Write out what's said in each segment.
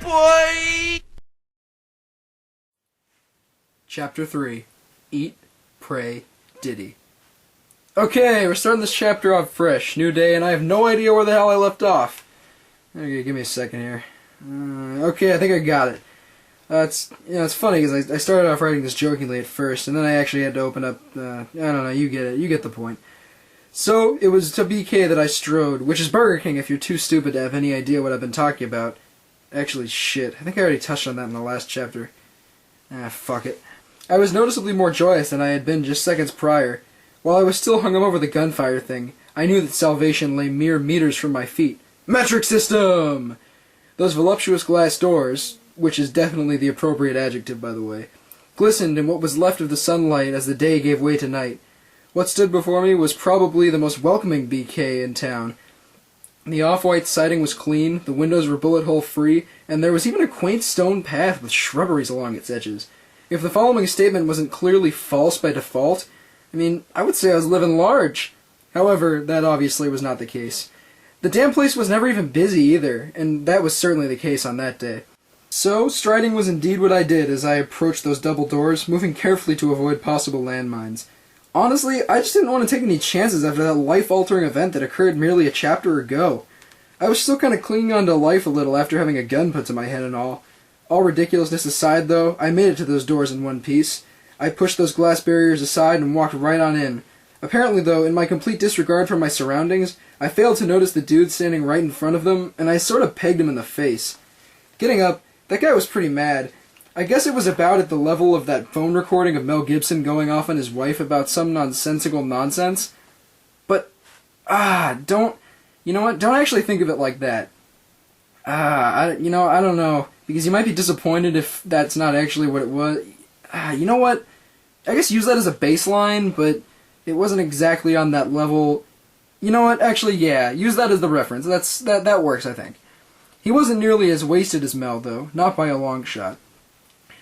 boy! Chapter 3. Eat, Pray, Diddy. Okay, we're starting this chapter off fresh. New day, and I have no idea where the hell I left off. Okay, give me a second here. Okay, I think I got it. It's funny because I started off writing this jokingly at first, and then I actually had to open up. I don't know. You get it. You get the point. So it was to BK that I strode, which is Burger King. If you're too stupid to have any idea what I've been talking about. Actually, shit. I think I already touched on that in the last chapter. Fuck it. I was noticeably more joyous than I had been just seconds prior. While I was still hung over the gunfire thing, I knew that salvation lay mere meters from my feet. Metric system! Those voluptuous glass doors, which is definitely the appropriate adjective, by the way, glistened in what was left of the sunlight as the day gave way to night. What stood before me was probably the most welcoming BK in town. The off-white siding was clean, the windows were bullet-hole free, and there was even a quaint stone path with shrubberies along its edges. If the following statement wasn't clearly false by default, I would say I was living large. However, that obviously was not the case. The damn place was never even busy either, and that was certainly the case on that day. So, striding was indeed what I did as I approached those double doors, moving carefully to avoid possible landmines. Honestly, I just didn't want to take any chances after that life-altering event that occurred merely a chapter ago. I was still kind of clinging on to life a little after having a gun put to my head and all. All ridiculousness aside, though, I made it to those doors in one piece. I pushed those glass barriers aside and walked right on in. Apparently, though, in my complete disregard for my surroundings, I failed to notice the dude standing right in front of them, and I sort of pegged him in the face. Getting up, that guy was pretty mad. I guess it was about at the level of that phone recording of Mel Gibson going off on his wife about some nonsensical nonsense. But, don't actually think of it like that. I don't know, because you might be disappointed if that's not actually what it was. You know what? I guess use that as a baseline, but it wasn't exactly on that level. You know what? Actually, yeah, use that as the reference. That works, I think. He wasn't nearly as wasted as Mel, though, not by a long shot.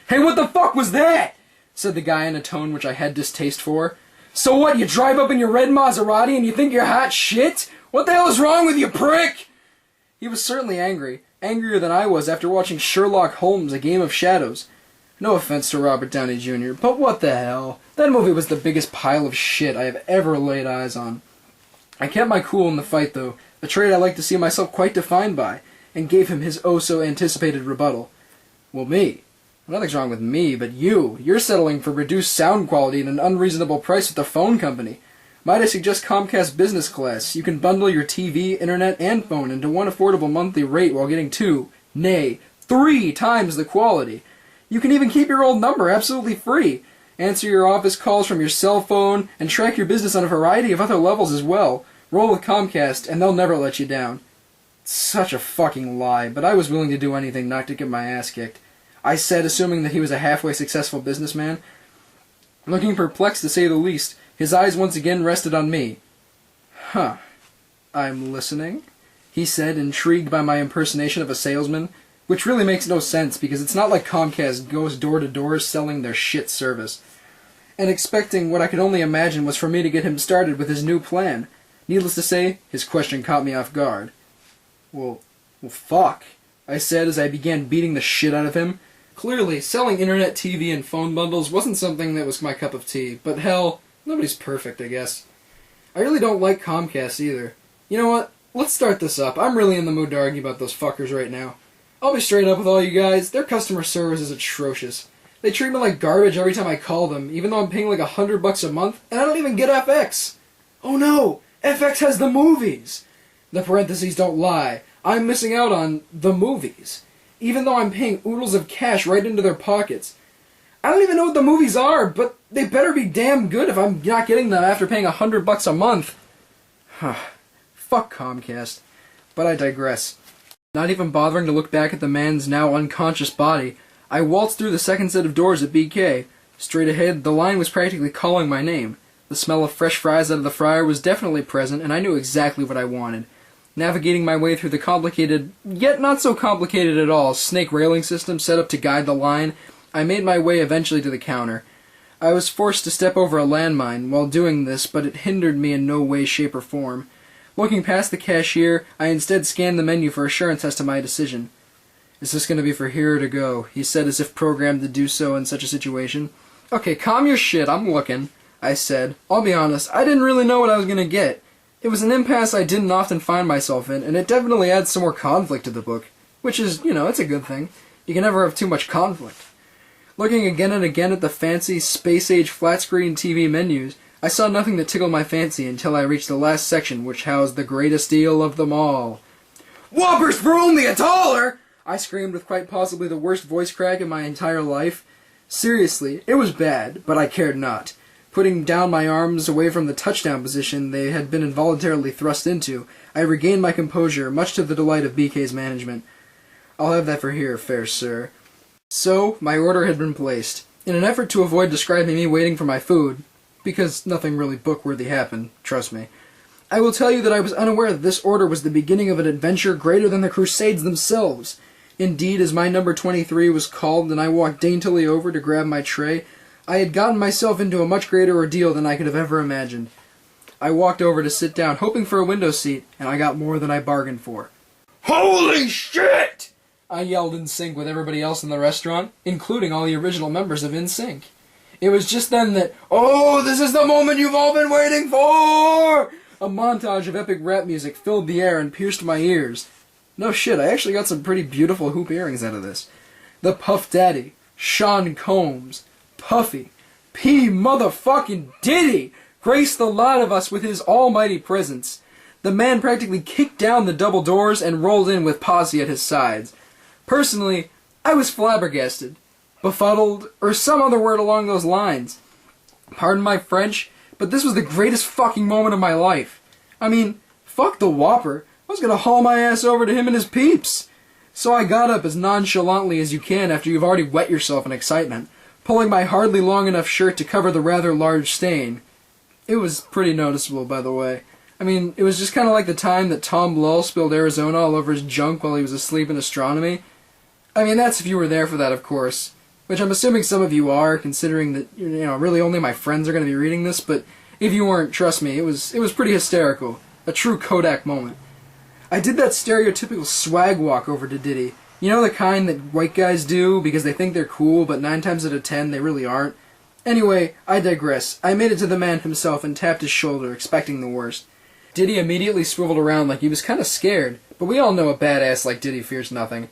"Hey, what the fuck was that?" said the guy in a tone which I had distaste for. "So what, you drive up in your red Maserati and you think you're hot shit? What the hell is wrong with you, prick?" He was certainly angry. Angrier than I was after watching Sherlock Holmes, A Game of Shadows. No offense to Robert Downey Jr., but what the hell? That movie was the biggest pile of shit I have ever laid eyes on. I kept my cool in the fight, though, a trait I like to see myself quite defined by, and gave him his oh-so-anticipated rebuttal. "Well, me. Nothing's wrong with me, but you're settling for reduced sound quality at an unreasonable price with the phone company. Might I suggest Comcast Business Class? You can bundle your TV, internet, and phone into one affordable monthly rate while getting 2, nay, 3 times the quality. You can even keep your old number absolutely free, answer your office calls from your cell phone, and track your business on a variety of other levels as well. Roll with Comcast, and they'll never let you down." Such a fucking lie, but I was willing to do anything not to get my ass kicked. I said, assuming that he was a halfway successful businessman. Looking perplexed to say the least, his eyes once again rested on me. "Huh. I'm listening," he said, intrigued by my impersonation of a salesman, which really makes no sense because it's not like Comcast goes door to door selling their shit service. And expecting what I could only imagine was for me to get him started with his new plan. Needless to say, his question caught me off guard. Well, fuck," I said as I began beating the shit out of him. Clearly, selling internet, TV, and phone bundles wasn't something that was my cup of tea, but hell, nobody's perfect, I guess. I really don't like Comcast either. You know what? Let's start this up. I'm really in the mood to argue about those fuckers right now. I'll be straight up with all you guys, their customer service is atrocious. They treat me like garbage every time I call them, even though I'm paying like $100 a month, and I don't even get FX. Oh no! FX has the movies! The parentheses don't lie. I'm missing out on the movies, even though I'm paying oodles of cash right into their pockets. I don't even know what the movies are, but they better be damn good if I'm not getting them after paying $100 a month. Fuck Comcast. But I digress. Not even bothering to look back at the man's now unconscious body, I waltzed through the second set of doors at BK. Straight ahead, the line was practically calling my name. The smell of fresh fries out of the fryer was definitely present, and I knew exactly what I wanted. Navigating my way through the complicated, yet not so complicated at all, snake railing system set up to guide the line, I made my way eventually to the counter. I was forced to step over a landmine while doing this, but it hindered me in no way, shape, or form. Looking past the cashier, I instead scanned the menu for assurance as to my decision. Is this going to be for here or to go? He said as if programmed to do so in such a situation. Okay, calm your shit, I'm looking, I said. I'll be honest, I didn't really know what I was going to get. It was an impasse I didn't often find myself in, and it definitely adds some more conflict to the book. Which is, it's a good thing. You can never have too much conflict. Looking again and again at the fancy, space-age flat-screen TV menus, I saw nothing that tickled my fancy until I reached the last section, which housed the greatest deal of them all. Whoppers for only $1! I screamed with quite possibly the worst voice crack in my entire life. Seriously, it was bad, but I cared not. Putting down my arms away from the touchdown position they had been involuntarily thrust into, I regained my composure, much to the delight of BK's management. I'll have that for here, fair sir. So, my order had been placed. In an effort to avoid describing me waiting for my food, because nothing really book-worthy happened, trust me, I will tell you that I was unaware that this order was the beginning of an adventure greater than the Crusades themselves. Indeed, as my number 23 was called and I walked daintily over to grab my tray, I had gotten myself into a much greater ordeal than I could have ever imagined. I walked over to sit down, hoping for a window seat, and I got more than I bargained for. Holy shit! I yelled in sync with everybody else in the restaurant, including all the original members of NSYNC. It was just then that, oh, this is the moment you've all been waiting for! A montage of epic rap music filled the air and pierced my ears. No shit, I actually got some pretty beautiful hoop earrings out of this. The Puff Daddy, Sean Combs, Puffy, P. motherfucking Diddy graced the lot of us with his almighty presence. The man practically kicked down the double doors and rolled in with posse at his sides. Personally, I was flabbergasted, befuddled, or some other word along those lines. Pardon my French, but this was the greatest fucking moment of my life. I mean, fuck the Whopper. I was gonna haul my ass over to him and his peeps. So I got up as nonchalantly as you can after you've already wet yourself in excitement, pulling my hardly long enough shirt to cover the rather large stain. It was pretty noticeable, by the way. I mean, it was just kind of like the time that Tom Lull spilled Arizona all over his junk while he was asleep in astronomy. I mean, that's if you were there for that, of course. Which I'm assuming some of you are, considering that, really only my friends are going to be reading this, but if you weren't, trust me, it was pretty hysterical. A true Kodak moment. I did that stereotypical swag walk over to Diddy. You know, the kind that white guys do because they think they're cool, but 9 times out of 10 they really aren't? Anyway, I digress. I made it to the man himself and tapped his shoulder, expecting the worst. Diddy immediately swiveled around like he was kind of scared, but we all know a badass like Diddy fears nothing.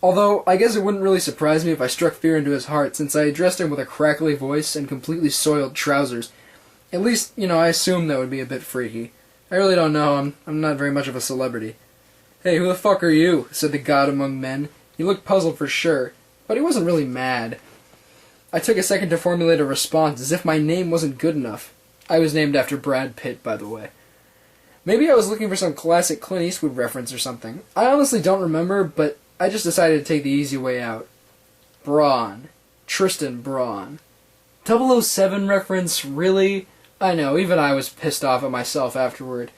Although, I guess it wouldn't really surprise me if I struck fear into his heart, since I addressed him with a crackly voice and completely soiled trousers. At least, I assume that would be a bit freaky. I really don't know, I'm not very much of a celebrity. Hey, who the fuck are you? Said the god among men. He looked puzzled for sure, but he wasn't really mad. I took a second to formulate a response, as if my name wasn't good enough. I was named after Brad Pitt, by the way. Maybe I was looking for some classic Clint Eastwood reference or something. I honestly don't remember, but I just decided to take the easy way out. Braun. Tristan Braun. 007 reference, really? I know, even I was pissed off at myself afterward.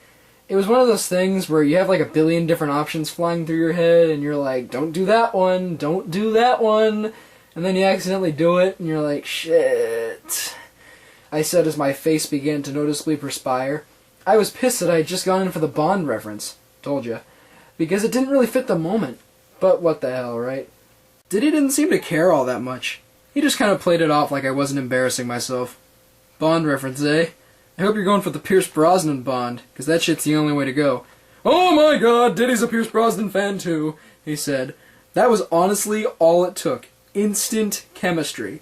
It was one of those things where you have like a billion different options flying through your head, and you're like, don't do that one, don't do that one, and then you accidentally do it, and you're like, shit. I said as my face began to noticeably perspire. I was pissed that I had just gone in for the Bond reference. Told ya. Because it didn't really fit the moment. But what the hell, right? Diddy didn't seem to care all that much. He just kind of played it off like I wasn't embarrassing myself. Bond reference, eh? I hope you're going for the Pierce Brosnan Bond, because that shit's the only way to go. Oh my god, Diddy's a Pierce Brosnan fan too, he said. That was honestly all it took. Instant chemistry.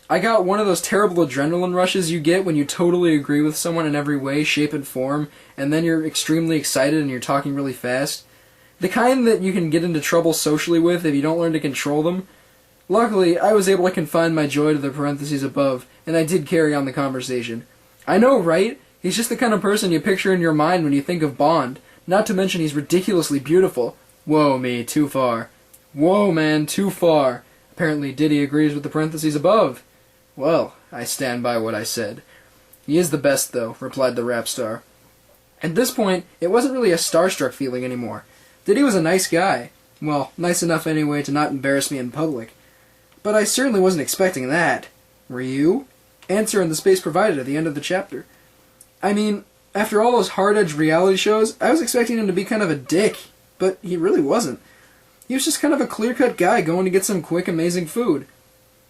I got one of those terrible adrenaline rushes you get when you totally agree with someone in every way, shape, and form, and then you're extremely excited and you're talking really fast. The kind that you can get into trouble socially with if you don't learn to control them. Luckily, I was able to confine my joy to the parentheses above, and I did carry on the conversation. I know, right? He's just the kind of person you picture in your mind when you think of Bond. Not to mention he's ridiculously beautiful. Whoa, me, too far. Whoa, man, too far. Apparently Diddy agrees with the parentheses above. Well, I stand by what I said. He is the best, though, replied the rap star. At this point, it wasn't really a starstruck feeling anymore. Diddy was a nice guy. Well, nice enough anyway to not embarrass me in public. But I certainly wasn't expecting that. Were you? Answer in the space provided at the end of the chapter. I mean, after all those hard-edged reality shows, I was expecting him to be kind of a dick, but he really wasn't. He was just kind of a clear-cut guy going to get some quick, amazing food.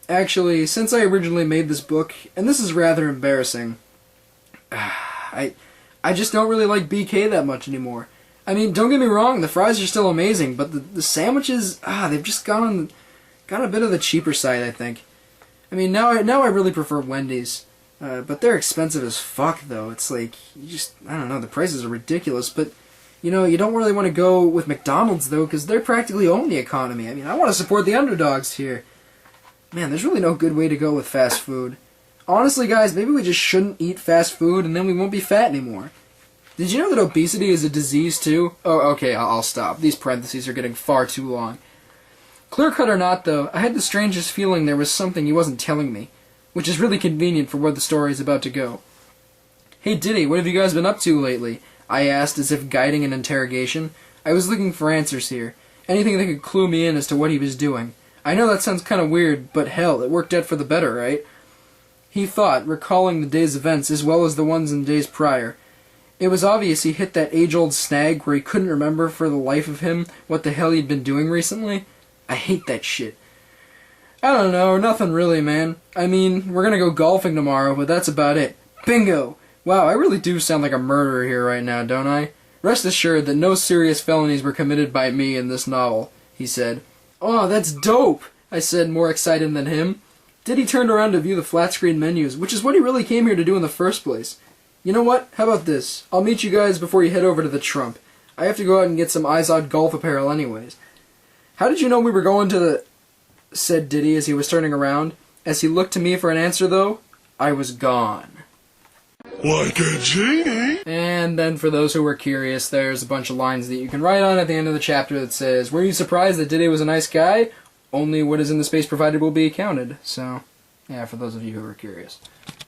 Actually, since I originally made this book, and this is rather embarrassing, I just don't really like BK that much anymore. I mean, don't get me wrong, the fries are still amazing, but the sandwiches, they've just gone a bit of the cheaper side, I think. I mean, now I really prefer Wendy's. But they're expensive as fuck, though. It's like, I don't know, the prices are ridiculous, but, you know, you don't really want to go with McDonald's, though, because they're practically own the economy. I mean, I want to support the underdogs here. Man, there's really no good way to go with fast food. Honestly, guys, maybe we just shouldn't eat fast food, and then we won't be fat anymore. Did you know that obesity is a disease, too? Oh, okay, I'll stop. These parentheses are getting far too long. Clear cut or not, though, I had the strangest feeling there was something he wasn't telling me, which is really convenient for where the story is about to go. Hey Diddy, what have you guys been up to lately? I asked, as if guiding an interrogation. I was looking for answers here. Anything that could clue me in as to what he was doing. I know that sounds kind of weird, but hell, it worked out for the better, right? He thought, recalling the day's events as well as the ones in days prior. It was obvious he hit that age-old snag where he couldn't remember for the life of him what the hell he'd been doing recently. I hate that shit. I don't know, nothing really, man. I mean, we're gonna go golfing tomorrow, but that's about it. Bingo! Wow, I really do sound like a murderer here right now, don't I? Rest assured that no serious felonies were committed by me in this novel, he said. Oh, that's dope, I said, more excited than him. Diddy turned around to view the flat-screen menus, which is what he really came here to do in the first place. You know what? How about this? I'll meet you guys before you head over to the Trump. I have to go out and get some Izod golf apparel anyways. How did you know we were going to the... said Diddy as he was turning around. As he looked to me for an answer, though, I was gone. Like a genie! And then for those who were curious, there's a bunch of lines that you can write on at the end of the chapter that says, were you surprised that Diddy was a nice guy? Only what is in the space provided will be counted. So, yeah, for those of you who were curious.